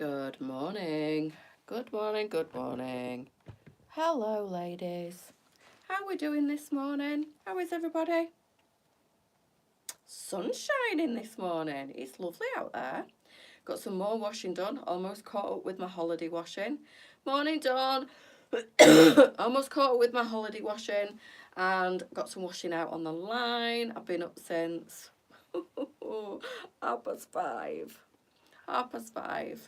Good morning. Good morning, good morning. Hello, ladies. How are we doing this morning? How is everybody? Sun's shining this morning. It's lovely out there. Got some more washing done. Almost caught up with my holiday washing. Morning, Dawn. Almost caught up with my holiday washing and got some washing out on the line. I've been up since 5:30. 5:30.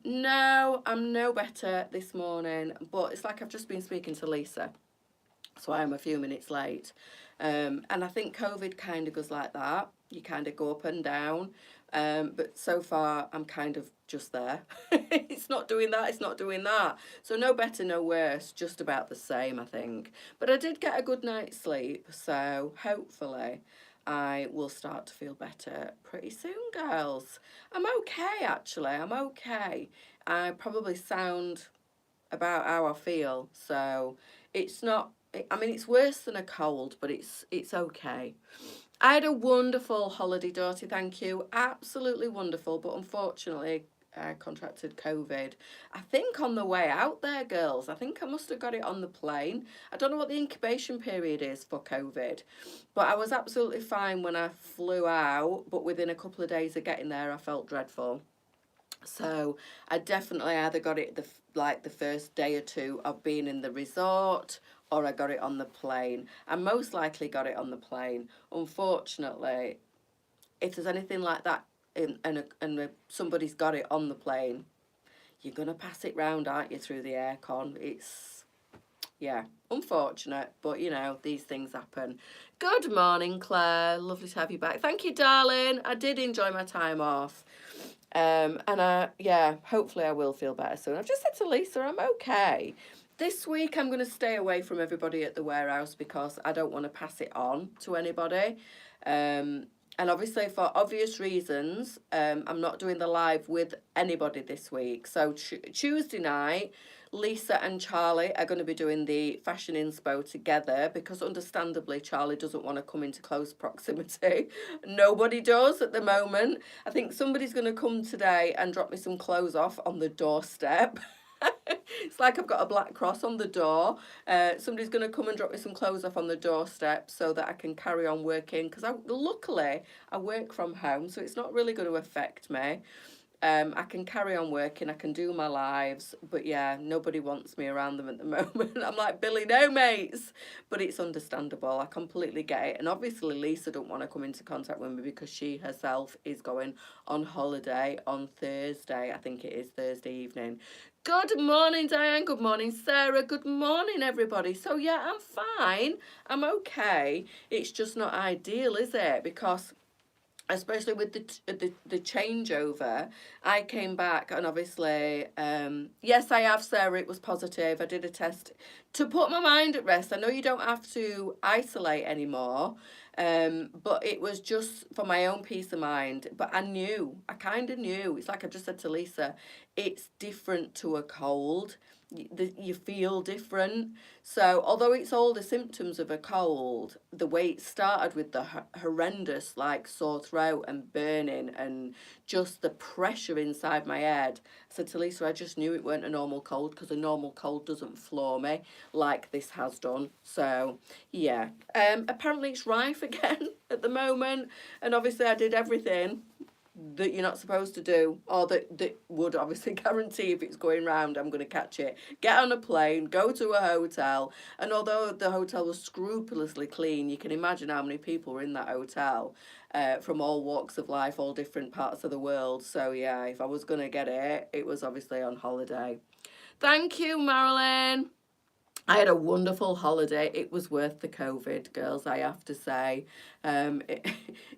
No, I'm no better this morning, but it's like I've just been speaking to Lisa, so I am a few minutes late. And I think COVID kind of goes like that. You kind of go up and down. But so far, I'm kind of just there. It's not doing that, it's not doing that. So no better, no worse, just about the same, I think. But I did get a good night's sleep, so hopefully I will start to feel better pretty soon, girls. I'm okay, actually. I'm okay. I probably sound about how I feel, so it's not. I mean, it's worse than a cold, but it's okay. I had a wonderful holiday, Dorothy. Thank you. Absolutely wonderful, but unfortunately, I contracted COVID. I think on the way out there, girls. I think I must have got it on the plane. I don't know what the incubation period is for COVID, but I was absolutely fine when I flew out. But within a couple of days of getting there, I felt dreadful. So I definitely either got it the first day or two of being in the resort, or I got it on the plane. I most likely got it on the plane. Unfortunately, if there's anything like that and somebody's got it on the plane, you're gonna pass it round, aren't you, through the aircon? It's yeah, unfortunate, but you know, these things happen. Good morning, Claire. Lovely to have you back. Thank you, darling. I did enjoy my time off. Yeah, hopefully I will feel better soon. I've just said to Lisa, I'm okay. This week I'm going to stay away from everybody at the warehouse because I don't want to pass it on to anybody. And obviously, for obvious reasons, I'm not doing the live with anybody this week. So Tuesday night, Lisa and Charlie are going to be doing the fashion inspo together because understandably Charlie doesn't want to come into close proximity. Nobody does at the moment. I think somebody's going to come today and drop me some clothes off on the doorstep. It's like I've got a black cross on the door. Somebody's going to come and drop me some clothes off on the doorstep so that I can carry on working because luckily I work from home, so it's not really going to affect me. I can carry on working, I can do my lives, but yeah, nobody wants me around them at the moment. I'm like, Billy, no mates. But it's understandable. I completely get it. And obviously Lisa don't want to come into contact with me because she herself is going on holiday on Thursday. I think it is Thursday evening. Good morning, Diane. Good morning, Sarah. Good morning, everybody. So yeah, I'm fine. I'm okay. It's just not ideal, is it? Because especially with the changeover, I came back and obviously, yes, I have, Sarah, it was positive. I did a test to put my mind at rest. I know you don't have to isolate anymore, but it was just for my own peace of mind. But I kind of knew. It's like I just said to Lisa, it's different to a cold. You feel different. So, although it's all the symptoms of a cold, the way it started with the horrendous, like, sore throat and burning and just the pressure inside my head, I said to Lisa, I just knew it weren't a normal cold because a normal cold doesn't floor me like this has done. So, yeah. Apparently, it's rife again at the moment, and obviously, I did everything that you're not supposed to do, or that would obviously guarantee if it's going round, I'm going to catch it. Get on a plane, go to a hotel, and although the hotel was scrupulously clean, you can imagine how many people were in that hotel from all walks of life, all different parts of the world. So yeah, if I was going to get it, it was obviously on holiday. Thank you, Marilyn. I had a wonderful holiday. It was worth the COVID, girls, I have to say. It,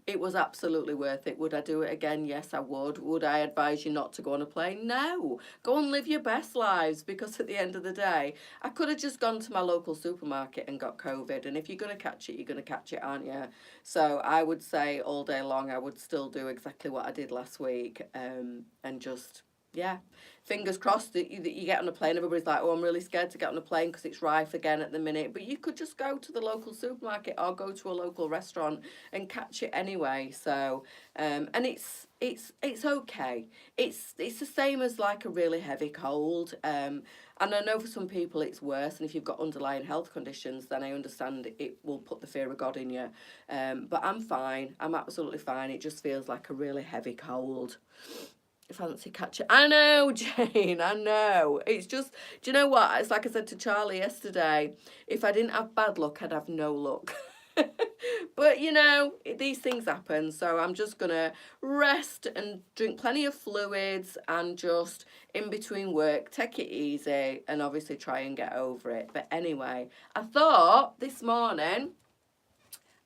it was absolutely worth it. Would I do it again? Yes, I would. Would I advise you not to go on a plane? No. Go and live your best lives because at the end of the day, I could have just gone to my local supermarket and got COVID. And if you're going to catch it, you're going to catch it, aren't you? So I would say all day long, I would still do exactly what I did last week and just yeah, fingers crossed that you get on a plane. Everybody's like, oh, I'm really scared to get on a plane because it's rife again at the minute. But you could just go to the local supermarket or go to a local restaurant and catch it anyway. So, and it's okay. It's the same as like a really heavy cold. And I know for some people it's worse, and if you've got underlying health conditions, then I understand it will put the fear of God in you. But I'm fine. I'm absolutely fine. It just feels like a really heavy cold. Fancy catching. I know, Jane, I know. It's just, do you know what? It's like I said to Charlie yesterday, if I didn't have bad luck, I'd have no luck. But, you know, these things happen. So I'm just going to rest and drink plenty of fluids and just in between work, take it easy and obviously try and get over it. But anyway, I thought this morning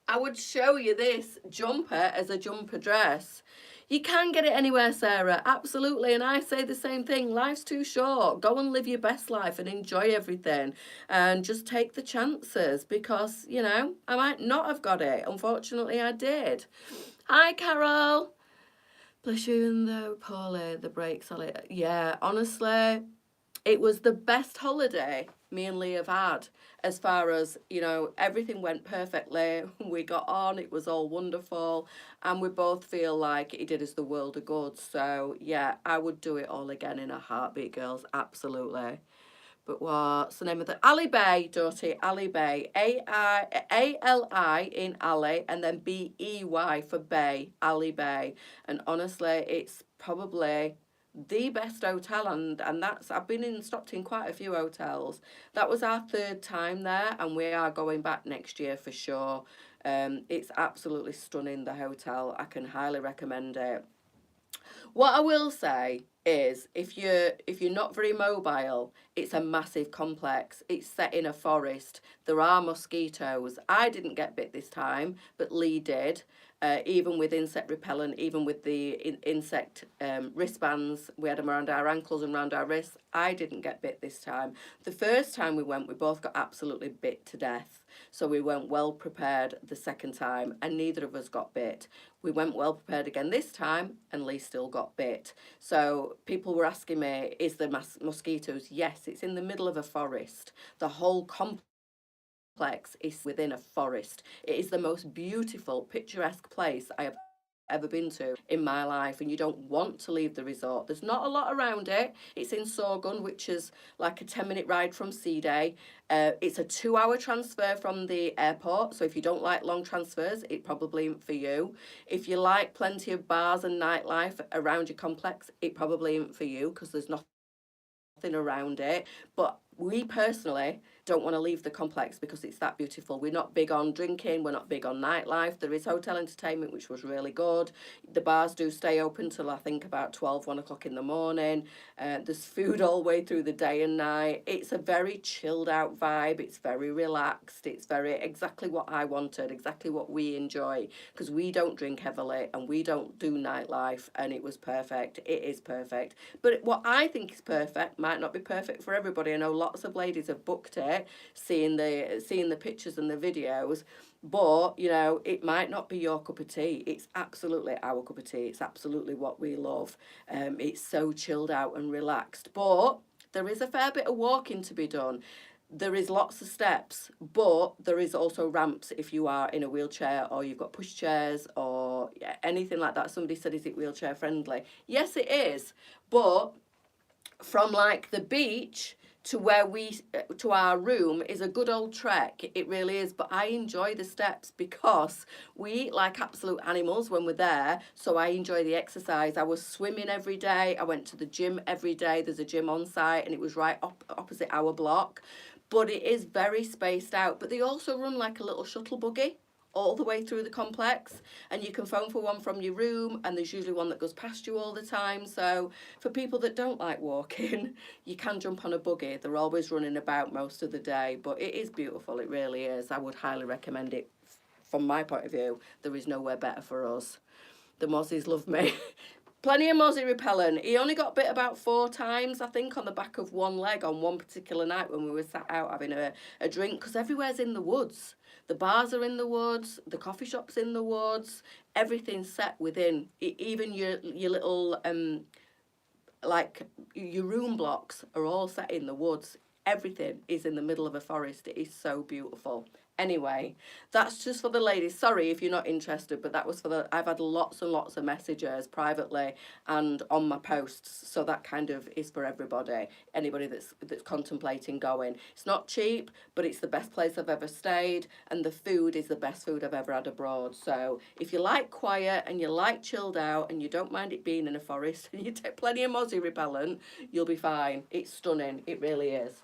I would show you this jumper as a jumper dress. You can get it anywhere, Sarah, absolutely. And I say the same thing. Life's too short. Go and live your best life and enjoy everything. And just take the chances because, you know, I might not have got it. Unfortunately, I did. Hi, Carol. Bless you and the poorly, the breaks. Yeah, honestly, it was the best holiday me and Lee have had as far as, you know, everything went perfectly. We got on, it was all wonderful, and we both feel like it did us the world of good. So, yeah, I would do it all again in a heartbeat, girls, absolutely. But what's the name of the Ali Bay, Dottie? Ali Bay, A-L-I in Ali, and then B-E-Y for Bay, Ali Bay. And honestly, it's probably the best hotel, and that's, I've stopped in quite a few hotels. That was our third time there, and we are going back next year for sure. It's absolutely stunning, the hotel. I can highly recommend it. What I will say is if you're not very mobile, it's a massive complex. It's set in a forest. There are mosquitoes. I didn't get bit this time, but Lee did. Even with insect repellent, even with the insect wristbands, we had them around our ankles and around our wrists. I didn't get bit this time. The first time we went, we both got absolutely bit to death. So we went well prepared the second time, and neither of us got bit. We went well prepared again this time, and Lee still got bit. So people were asking me, is there mosquitoes? Yes, it's in the middle of a forest. The whole complex is within a forest. It is the most beautiful, picturesque place I have ever been to in my life, and you don't want to leave the resort. There's not a lot around it. It's in Sorgun, which is like a 10-minute ride from Sea. It's a 2-hour transfer from the airport, so if you don't like long transfers, it probably isn't for you. If you like plenty of bars and nightlife around your complex, it probably isn't for you because there's nothing around it. But we personally don't want to leave the complex because it's that beautiful. We're not big on drinking, we're not big on nightlife. There is hotel entertainment, which was really good. The bars do stay open till I think about 12, 1 o'clock in the morning. There's food all the way through the day and night. It's a very chilled out vibe. It's very relaxed. It's very exactly what I wanted, exactly what we enjoy, because we don't drink heavily and we don't do nightlife, and it was perfect. It is perfect. But what I think is perfect might not be perfect for everybody. I know lots of ladies have booked it, seeing the pictures and the videos, but you know, it might not be your cup of tea. It's absolutely our cup of tea. It's absolutely what we love. It's so chilled out and relaxed, but there is a fair bit of walking to be done. There is lots of steps, but there is also ramps if you are in a wheelchair or you've got push chairs or anything like that. Somebody said, is it wheelchair friendly? Yes, it is, but from like the beach to to our room is a good old trek. It really is. But I enjoy the steps because we eat like absolute animals when we're there. So I enjoy the exercise. I was swimming every day. I went to the gym every day. There's a gym on site and it was right opposite our block. But it is very spaced out. But they also run like a little shuttle buggy all the way through the complex, and you can phone for one from your room, and there's usually one that goes past you all the time. So for people that don't like walking, you can jump on a buggy. They're always running about most of the day, but it is beautiful. It really is. I would highly recommend it. From my point of view, there is nowhere better for us. The mozzies love me. Plenty of mozzie repellent. He only got bit about 4 times, I think, on the back of one leg on one particular night when we were sat out having a drink, because everywhere's in the woods. The bars are in the woods, the coffee shop's in the woods, everything's set within, even your little like your room blocks are all set in the woods. Everything is in the middle of a forest. It is so beautiful. Anyway, that's just for the ladies. Sorry if you're not interested, but that was for the. I've had lots and lots of messages privately and on my posts, so that kind of is for everybody. Anybody that's contemplating going. It's not cheap, but it's the best place I've ever stayed, and the food is the best food I've ever had abroad. So if you like quiet and you like chilled out and you don't mind it being in a forest and you take plenty of mozzie repellent, you'll be fine. It's stunning. It really is.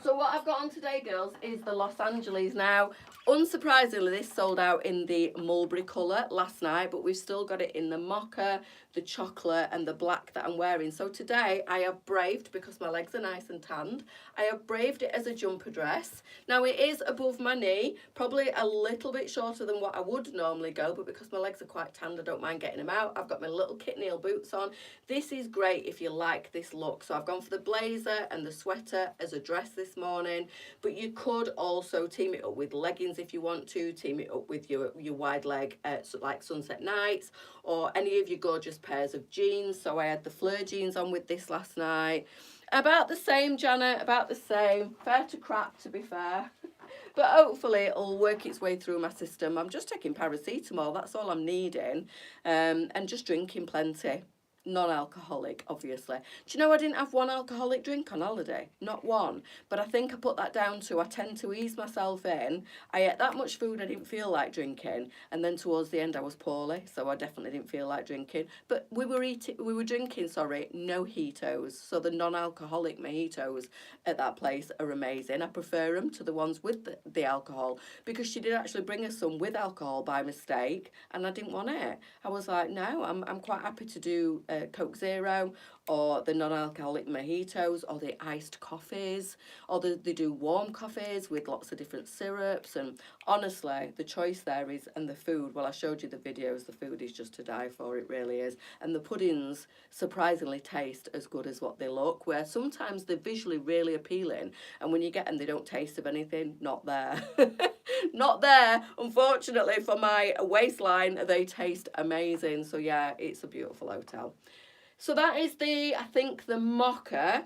So what I've got on today, girls, is the Los Angeles. Now, unsurprisingly, this sold out in the mulberry colour last night, but we've still got it in the mocha, the chocolate and the black that I'm wearing. So today I have braved, because my legs are nice and tanned, I have braved it as a jumper dress. Now it is above my knee, probably a little bit shorter than what I would normally go, but because my legs are quite tanned, I don't mind getting them out. I've got my little kitten heel boots on. This is great if you like this look. So I've gone for the blazer and the sweater as a dress this morning, but you could also team it up with leggings if you want to, team it up with your wide leg, like sunset nights, or any of your gorgeous pairs of jeans. So I had the fleur jeans on with this last night. About the same, Janet, about the same. Fair to crap, to be fair. But hopefully it'll work its way through my system. I'm just taking paracetamol, that's all I'm needing, and just drinking plenty. Non-alcoholic, obviously. Do you know I didn't have one alcoholic drink on holiday? Not one. But I think I put that down to I tend to ease myself in. I ate that much food I didn't feel like drinking, and then towards the end I was poorly, so I definitely didn't feel like drinking. But we were drinking, mojitos. So the non-alcoholic mojitos at that place are amazing. I prefer them to the ones with the alcohol, because she did actually bring us some with alcohol by mistake, and I didn't want it. I was like, no, I'm quite happy to do Coke Zero, or the non-alcoholic mojitos, or the iced coffees, or they do warm coffees with lots of different syrups. And honestly, the choice there is, and the food, well, I showed you the videos, the food is just to die for, it really is. And the puddings surprisingly taste as good as what they look, where sometimes they're visually really appealing, and when you get them they don't taste of anything. Not there. Not there, unfortunately. For my waistline, they taste amazing. So yeah, it's a beautiful hotel. So that is I think the mocha,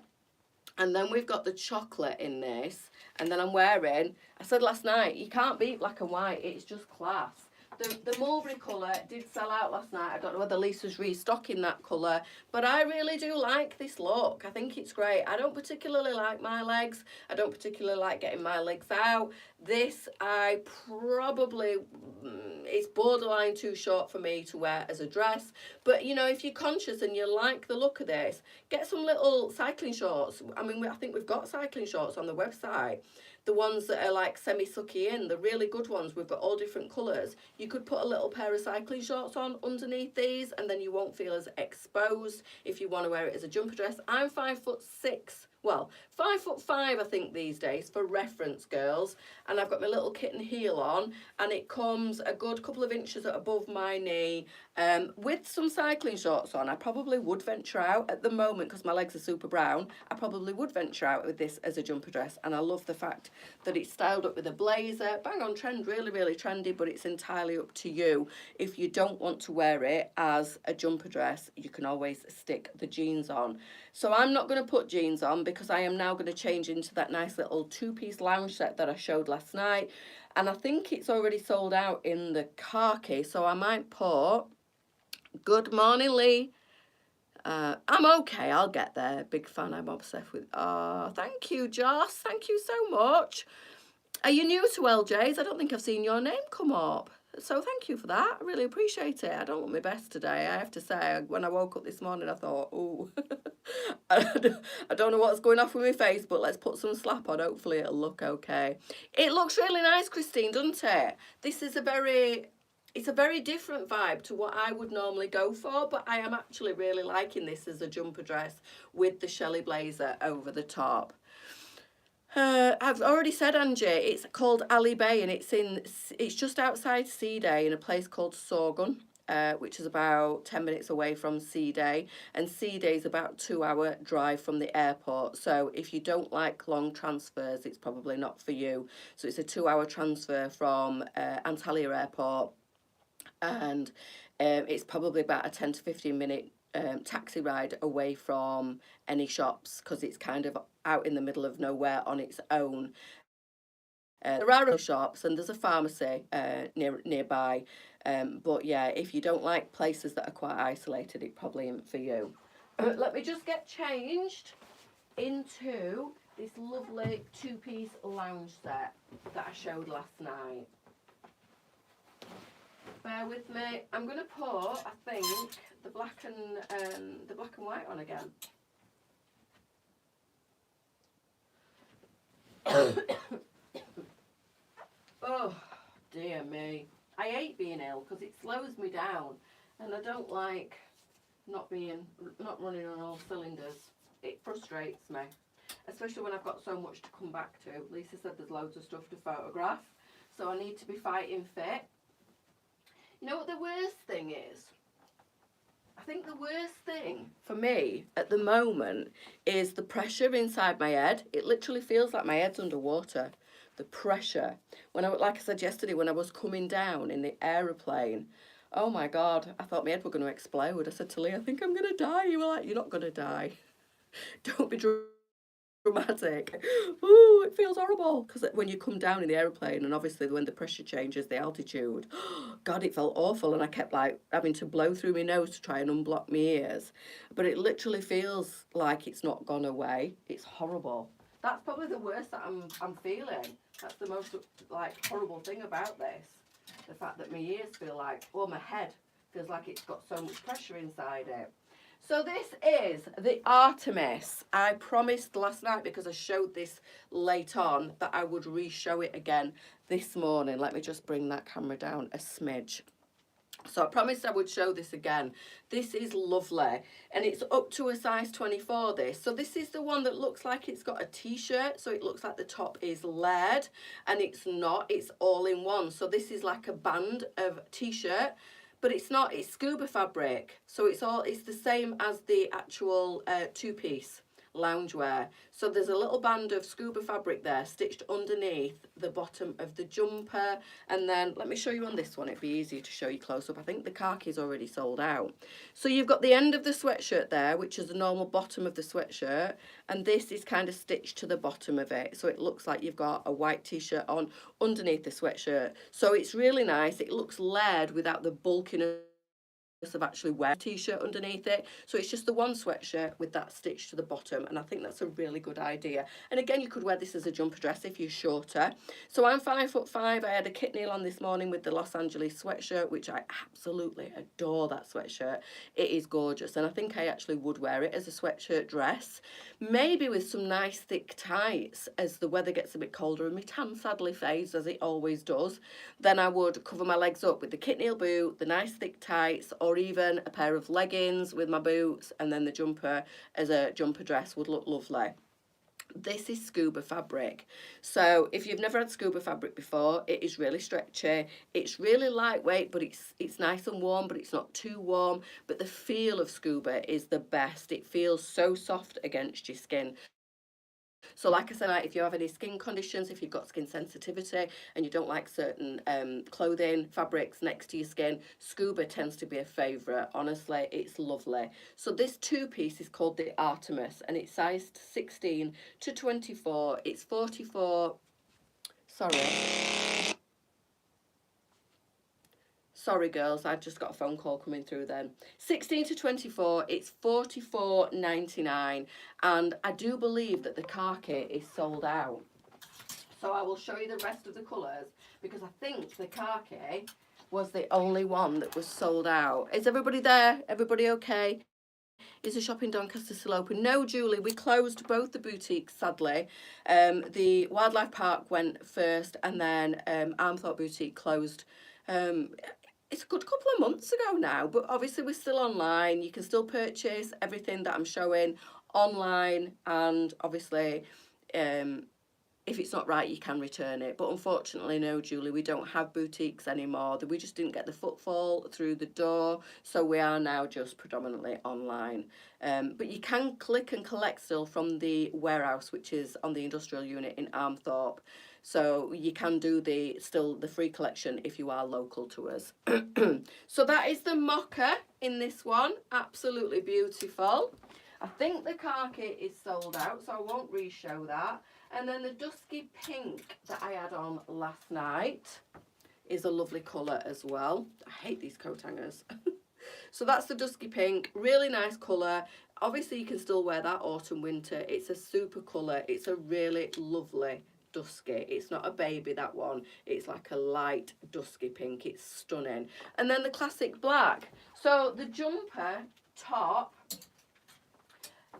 and then we've got the chocolate in this, and then I'm wearing, I said last night, you can't beat black and white, it's just class. The mulberry colour did sell out last night. I don't know whether Lisa's restocking that colour, but I really do like this look. I think it's great. I don't particularly like my legs. I don't particularly like getting my legs out. This, I probably, it's borderline too short for me to wear as a dress. But, you know, if you're conscious and you like the look of this, get some little cycling shorts. I mean, I think we've got cycling shorts on the website. The ones that are like semi-sucky in, the really good ones, we've got all different colours. You could put a little pair of cycling shorts on underneath these, and then you won't feel as exposed if you want to wear it as a jumper dress. I'm 5'6". Well, 5'5" I think these days, for reference, girls. And I've got my little kitten heel on, and it comes a good couple of inches above my knee. With some cycling shorts on, I probably would venture out at the moment, because my legs are super brown. I probably would venture out with this as a jumper dress, and I love the fact that it's styled up with a blazer. Bang on trend, really, really trendy, but it's entirely up to you. If you don't want to wear it as a jumper dress, you can always stick the jeans on. So I'm not going to put jeans on, because I am now going to change into that nice little two-piece lounge set that I showed last night. And I think it's already sold out in the khaki, so I might put, good morning, Lee. I'm okay, I'll get there. Big fan, I'm obsessed with. Oh, thank you, Joss. Thank you so much. Are you new to LJ's? I don't think I've seen your name come up. So thank you for that. I really appreciate it. I don't look my best today, I have to say. When I woke up this morning, I thought, oh, I don't know what's going off with my face, but let's put some slap on. Hopefully it'll look okay. It looks really nice, Christine, doesn't it? This is it's a very different vibe to what I would normally go for, but I am actually really liking this as a jumper dress with the Shelley blazer over the top. I've already said, Angie, it's called Ali Bay, and it's just outside Sea-Day in a place called Sorgun, which is about 10 minutes away from Sea-Day, and Sea-Day is about a 2-hour drive from the airport. So if you don't like long transfers, it's probably not for you. So it's a 2-hour transfer from Antalya Airport, and it's probably about a 10 to 15 minute taxi ride away from any shops because it's kind of out in the middle of nowhere on its own. There are other shops and there's a pharmacy nearby. But yeah, if you don't like places that are quite isolated, it probably isn't for you. Let me just get changed into this lovely two-piece lounge set that I showed last night. Bear with me. I'm going to put, I think, the black and white on again. Oh, dear me. I hate being ill because it slows me down and I don't like not running on all cylinders. It frustrates me, especially when I've got so much to come back to. Lisa said there's loads of stuff to photograph, so I need to be fighting fit. You know what the worst thing is? I think the worst thing for me at the moment is the pressure inside my head. It literally feels like my head's underwater. The pressure. Like I said yesterday, when I was coming down in the aeroplane, oh my God, I thought my head were going to explode. I said to Lee, I think I'm going to die. You were like, you're not going to die. Don't be dramatic. Ooh, it feels horrible because when you come down in the aeroplane and obviously when the pressure changes, the altitude, God, it felt awful and I kept like having to blow through my nose to try and unblock my ears. But it literally feels like it's not gone away. It's horrible. That's probably the worst that I'm feeling. That's the most like horrible thing about this. The fact that my ears feel like, or my head feels like it's got so much pressure inside it. So this is the Artemis. I promised last night, because I showed this late on, that I would re-show it again this morning. Let me just bring that camera down a smidge. So I promised I would show this again. This is lovely. And it's up to a size 24, this. So this is the one that looks like it's got a t-shirt. So it looks like the top is layered. And it's not. It's all in one. So this is like a band of t-shirt. But it's not, it's scuba fabric. So it's the same as the actual two-piece loungewear. So there's a little band of scuba fabric there stitched underneath the bottom of the jumper. And then let me show you on this one, it'd be easier to show you close up. I think the khaki's already sold out. So you've got the end of the sweatshirt there, which is the normal bottom of the sweatshirt, and this is kind of stitched to the bottom of it. So it looks like you've got a white t-shirt on underneath the sweatshirt. So it's really nice. It looks layered without the bulkiness of actually wear a t-shirt underneath it. So it's just the one sweatshirt with that stitch to the bottom, and I think that's a really good idea. And again, you could wear this as a jumper dress if you're shorter. So I'm 5'5". I had a kit nail on this morning with the Los Angeles sweatshirt, which I absolutely adore. That sweatshirt, it is gorgeous, and I think I actually would wear it as a sweatshirt dress, maybe with some nice thick tights as the weather gets a bit colder and my tan sadly fades, as it always does. Then I would cover my legs up with the kit nail boot, the nice thick tights, or even a pair of leggings with my boots, and then the jumper as a jumper dress would look lovely. This is scuba fabric. So if you've never had scuba fabric before, it is really stretchy. It's really lightweight, but it's nice and warm, but it's not too warm. But the feel of scuba is the best. It feels so soft against your skin. So like I said, if you have any skin conditions, if you've got skin sensitivity and you don't like certain clothing, fabrics next to your skin, scuba tends to be a favourite. Honestly, it's lovely. So this two-piece is called the Artemis, and it's sized 16 to 24. It's 44... Sorry girls, I just got a phone call coming through then. 16 to 24, it's $44.99, and I do believe that the khaki is sold out. So I will show you the rest of the colours, because I think the khaki was the only one that was sold out. Is everybody there? Everybody okay? Is the shop in Doncaster still open? No, Julie, we closed both the boutiques, sadly. The Wildlife Park went first, and then Armthorpe Boutique closed. It's a good couple of months ago now, but obviously we're still online. You can still purchase everything that I'm showing online, and obviously if it's not right, you can return it. But unfortunately, no, Julie, we don't have boutiques anymore. We just didn't get the footfall through the door, so we are now just predominantly online. But you can click and collect still from the warehouse, which is on the industrial unit in Armthorpe. So you can do still the free collection if you are local to us. So that is the mocha in this one. Absolutely beautiful. I think the khaki is sold out, so I won't re-show that. And then the dusky pink that I had on last night is a lovely colour as well. I hate these coat hangers. So that's the dusky pink, really nice colour. Obviously you can still wear that autumn, winter. It's a super colour. It's a really lovely dusky. It's not a baby, that one. It's like a light dusky pink. It's stunning. And then the classic black. So the jumper top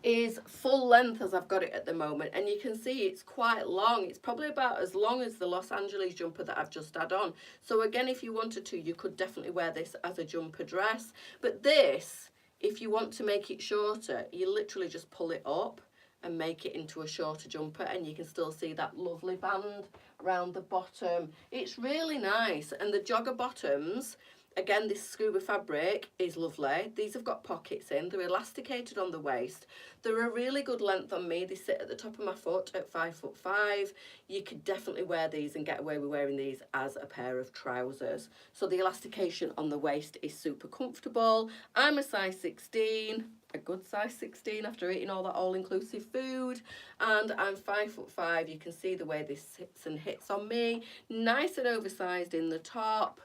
is full length as I've got it at the moment, and you can see it's quite long. It's probably about as long as the Los Angeles jumper that I've just had on. So again, if you wanted to, you could definitely wear this as a jumper dress. But this, if you want to make it shorter, you literally just pull it up and make it into a shorter jumper, and you can still see that lovely band round the bottom. It's really nice. And the jogger bottoms, again, this scuba fabric is lovely. These have got pockets in. They're elasticated on the waist. They're a really good length on me. They sit at the top of my foot at 5'5". You could definitely wear these and get away with wearing these as a pair of trousers. So the elastication on the waist is super comfortable. I'm a size 16, a good size 16 after eating all that all-inclusive food. And I'm 5'5". You can see the way this sits and hits on me. Nice and oversized in the top.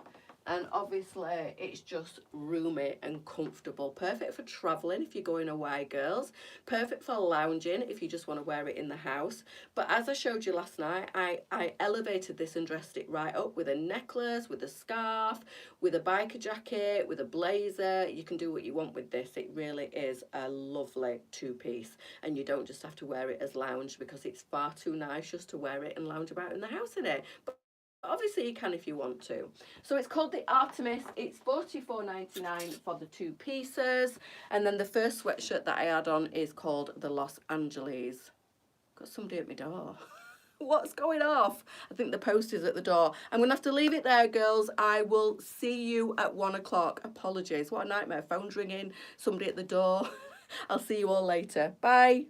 And obviously it's just roomy and comfortable. Perfect for travelling if you're going away, girls. Perfect for lounging if you just want to wear it in the house. But as I showed you last night, I elevated this and dressed it right up with a necklace, with a scarf, with a biker jacket, with a blazer. You can do what you want with this. It really is a lovely two-piece. And you don't just have to wear it as lounge, because it's far too nice just to wear it and lounge about in the house in it. But obviously you can if you want to. So it's called the Artemis. It's $44.99 for the two pieces. And then the first sweatshirt that I had on is called the Los Angeles. Got somebody at my door. What's going off? I think the post is at the door. I'm going to have to leave it there, girls. I will see you at 1 o'clock. Apologies. What a nightmare. Phone's ringing. Somebody at the door. I'll see you all later. Bye.